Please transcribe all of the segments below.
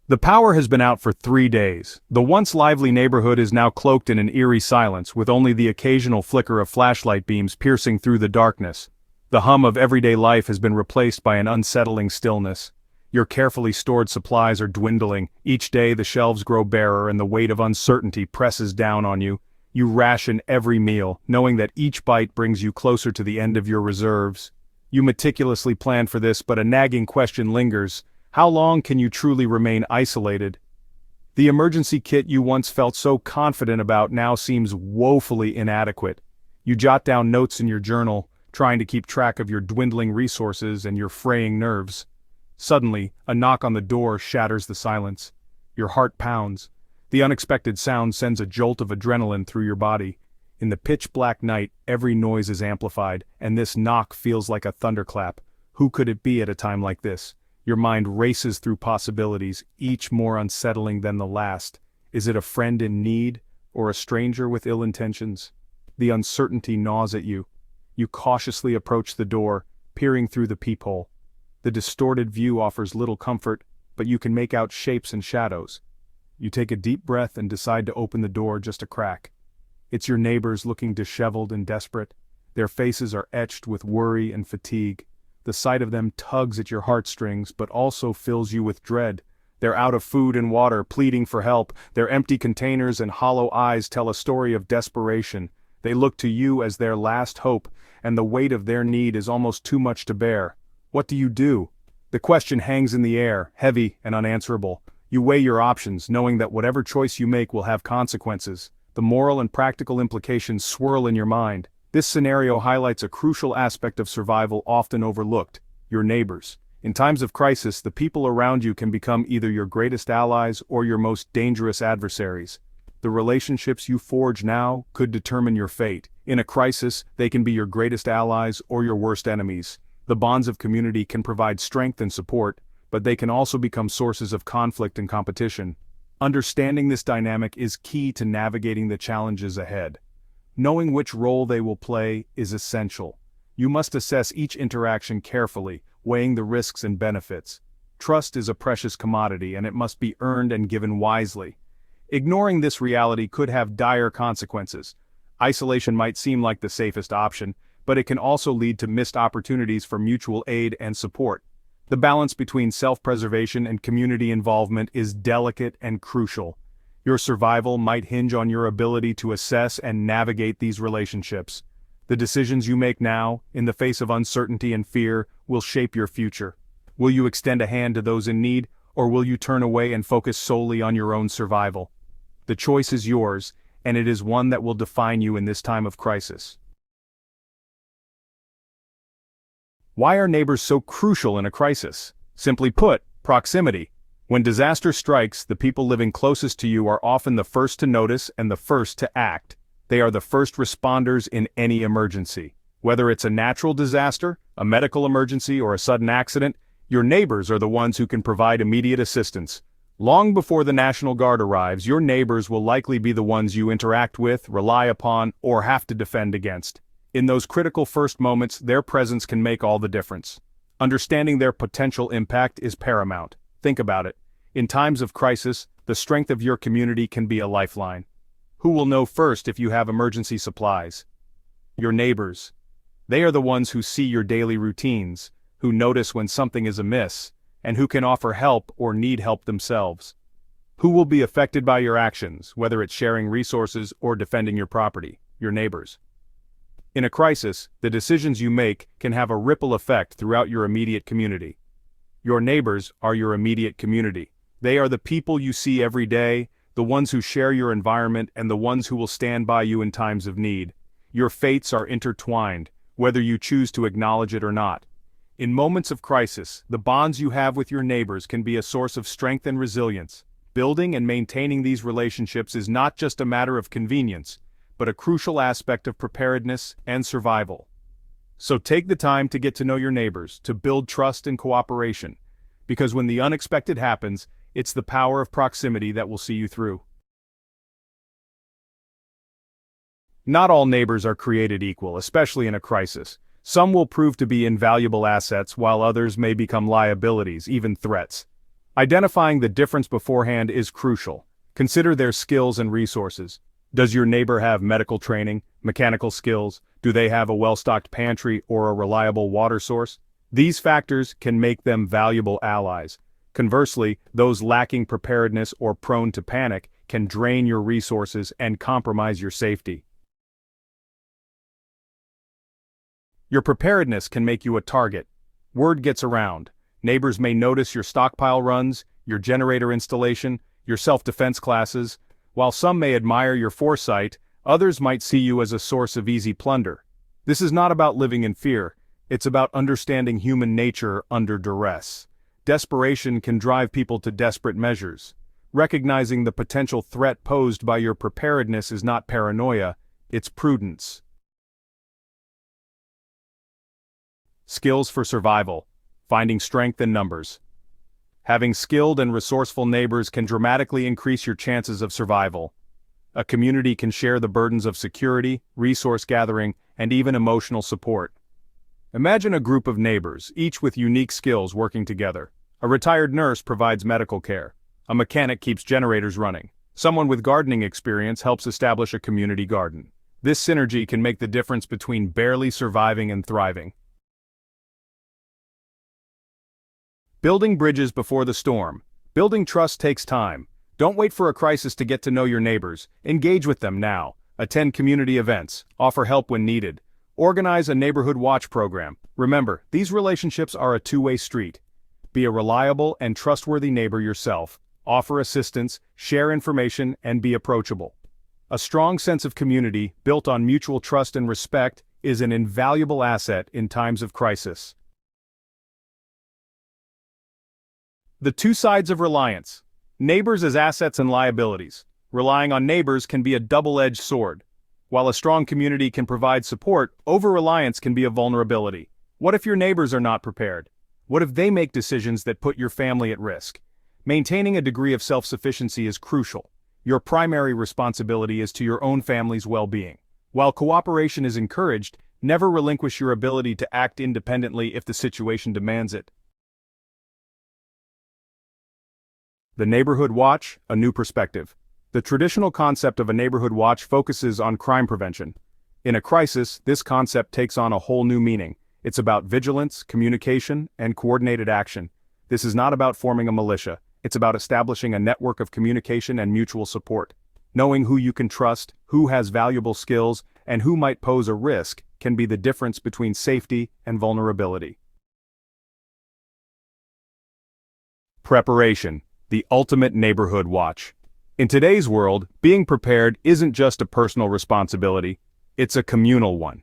The power has been out for 3 days. The once lively neighborhood is now cloaked in an eerie silence, with only the occasional flicker of flashlight beams piercing through the darkness. The hum of everyday life has been replaced by an unsettling stillness. Your carefully stored supplies are dwindling. Each day the shelves grow barer and the weight of uncertainty presses down on you. You ration every meal, knowing that each bite brings you closer to the end of your reserves. You meticulously plan for this, but a nagging question lingers. How long can you truly remain isolated? The emergency kit you once felt so confident about now seems woefully inadequate. You jot down notes in your journal, trying to keep track of your dwindling resources and your fraying nerves. Suddenly, a knock on the door shatters the silence. Your heart pounds. The unexpected sound sends a jolt of adrenaline through your body. In the pitch-black night, every noise is amplified, and this knock feels like a thunderclap. Who could it be at a time like this? Your mind races through possibilities, each more unsettling than the last. Is it a friend in need, or a stranger with ill intentions? The uncertainty gnaws at you. You cautiously approach the door, peering through the peephole. The distorted view offers little comfort, but you can make out shapes and shadows. You take a deep breath and decide to open the door just a crack. It's your neighbors looking disheveled and desperate. Their faces are etched with worry and fatigue. The sight of them tugs at your heartstrings but also fills you with dread. They're out of food and water, pleading for help. Their empty containers and hollow eyes tell a story of desperation. They look to you as their last hope, and the weight of their need is almost too much to bear. What do? The question hangs in the air, heavy and unanswerable. You weigh your options, knowing that whatever choice you make will have consequences. The moral and practical implications swirl in your mind. This scenario highlights a crucial aspect of survival often overlooked: your neighbors. In times of crisis, the people around you can become either your greatest allies or your most dangerous adversaries. The relationships you forge now could determine your fate. In a crisis, they can be your greatest allies or your worst enemies. The bonds of community can provide strength and support, but they can also become sources of conflict and competition. Understanding this dynamic is key to navigating the challenges ahead. Knowing which role they will play is essential. You must assess each interaction carefully, weighing the risks and benefits. Trust is a precious commodity, and it must be earned and given wisely. Ignoring this reality could have dire consequences. Isolation might seem like the safest option, but it can also lead to missed opportunities for mutual aid and support. The balance between self-preservation and community involvement is delicate and crucial. Your survival might hinge on your ability to assess and navigate these relationships. The decisions you make now, in the face of uncertainty and fear, will shape your future. Will you extend a hand to those in need, or will you turn away and focus solely on your own survival? The choice is yours, and it is one that will define you in this time of crisis. Why are neighbors so crucial in a crisis? Simply put, proximity. When disaster strikes, the people living closest to you are often the first to notice and the first to act. They are the first responders in any emergency. Whether it's a natural disaster, a medical emergency, or a sudden accident, your neighbors are the ones who can provide immediate assistance. Long before the National Guard arrives, your neighbors will likely be the ones you interact with, rely upon, or have to defend against. In those critical first moments, their presence can make all the difference. Understanding their potential impact is paramount. Think about it. In times of crisis, the strength of your community can be a lifeline. Who will know first if you have emergency supplies? Your neighbors. They are the ones who see your daily routines, who notice when something is amiss, and who can offer help or need help themselves. Who will be affected by your actions, whether it's sharing resources or defending your property? Your neighbors. In a crisis, the decisions you make can have a ripple effect throughout your immediate community. Your neighbors are your immediate community. They are the people you see every day, the ones who share your environment, and the ones who will stand by you in times of need. Your fates are intertwined, whether you choose to acknowledge it or not. In moments of crisis, the bonds you have with your neighbors can be a source of strength and resilience. Building and maintaining these relationships is not just a matter of convenience, but a crucial aspect of preparedness and survival. So take the time to get to know your neighbors, to build trust and cooperation, because when the unexpected happens, it's the power of proximity that will see you through. Not all neighbors are created equal, especially in a crisis. Some will prove to be invaluable assets, while others may become liabilities, even threats. Identifying the difference beforehand is crucial. Consider their skills and resources. Does your neighbor have medical training, mechanical skills? Do they have a well-stocked pantry or a reliable water source? These factors can make them valuable allies. Conversely, those lacking preparedness or prone to panic can drain your resources and compromise your safety. Your preparedness can make you a target. Word gets around. Neighbors may notice your stockpile runs, your generator installation, your self-defense classes. While some may admire your foresight, others might see you as a source of easy plunder. This is not about living in fear. It's about understanding human nature under duress. Desperation can drive people to desperate measures. Recognizing the potential threat posed by your preparedness is not paranoia, it's prudence. Skills for survival. Finding strength in numbers. Having skilled and resourceful neighbors can dramatically increase your chances of survival. A community can share the burdens of security, resource gathering, and even emotional support. Imagine a group of neighbors, each with unique skills working together. A retired nurse provides medical care. A mechanic keeps generators running. Someone with gardening experience helps establish a community garden. This synergy can make the difference between barely surviving and thriving. Building bridges before the storm. Building trust takes time. Don't wait for a crisis to get to know your neighbors. Engage with them now. Attend community events. Offer help when needed. Organize a neighborhood watch program. Remember, these relationships are a two-way street. Be a reliable and trustworthy neighbor yourself. Offer assistance, share information, and be approachable. A strong sense of community, built on mutual trust and respect, is an invaluable asset in times of crisis. The two sides of reliance. Neighbors as assets and liabilities. Relying on neighbors can be a double-edged sword. While a strong community can provide support, over-reliance can be a vulnerability. What if your neighbors are not prepared? What if they make decisions that put your family at risk? Maintaining a degree of self-sufficiency is crucial. Your primary responsibility is to your own family's well-being. While cooperation is encouraged, never relinquish your ability to act independently if the situation demands it. The Neighborhood Watch, a new perspective. The traditional concept of a neighborhood watch focuses on crime prevention. In a crisis, this concept takes on a whole new meaning. It's about vigilance, communication, and coordinated action. This is not about forming a militia. It's about establishing a network of communication and mutual support. Knowing who you can trust, who has valuable skills, and who might pose a risk can be the difference between safety and vulnerability. Preparation. The ultimate neighborhood watch. In today's world, being prepared isn't just a personal responsibility, it's a communal one.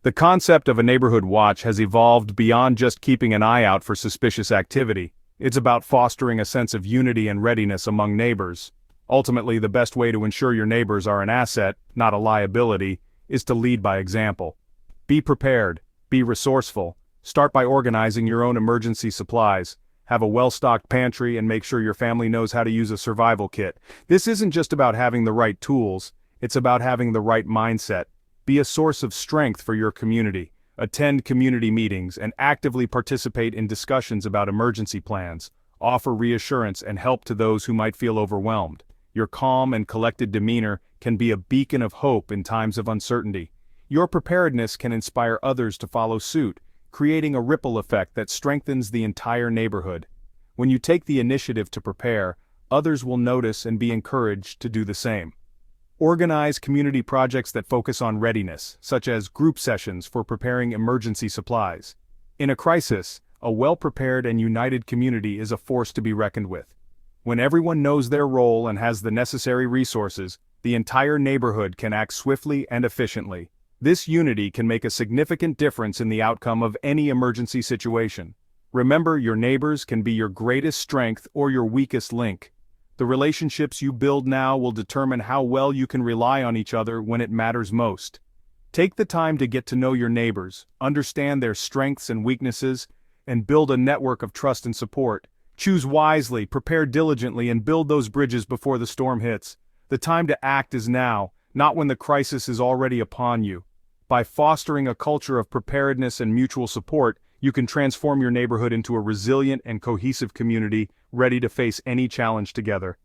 The concept of a neighborhood watch has evolved beyond just keeping an eye out for suspicious activity. It's about fostering a sense of unity and readiness among neighbors. Ultimately, the best way to ensure your neighbors are an asset, not a liability, is to lead by example. Be prepared, be resourceful, start by organizing your own emergency supplies. Have a well-stocked pantry and make sure your family knows how to use a survival kit. This isn't just about having the right tools, it's about having the right mindset. Be a source of strength for your community. Attend community meetings and actively participate in discussions about emergency plans. Offer reassurance and help to those who might feel overwhelmed. Your calm and collected demeanor can be a beacon of hope in times of uncertainty. Your preparedness can inspire others to follow suit, creating a ripple effect that strengthens the entire neighborhood. When you take the initiative to prepare, others will notice and be encouraged to do the same. Organize community projects that focus on readiness, such as group sessions for preparing emergency supplies. In a crisis, a well-prepared and united community is a force to be reckoned with. When everyone knows their role and has the necessary resources, the entire neighborhood can act swiftly and efficiently. This unity can make a significant difference in the outcome of any emergency situation. Remember, your neighbors can be your greatest strength or your weakest link. The relationships you build now will determine how well you can rely on each other when it matters most. Take the time to get to know your neighbors, understand their strengths and weaknesses, and build a network of trust and support. Choose wisely, prepare diligently, and build those bridges before the storm hits. The time to act is now, not when the crisis is already upon you. By fostering a culture of preparedness and mutual support, you can transform your neighborhood into a resilient and cohesive community, ready to face any challenge together.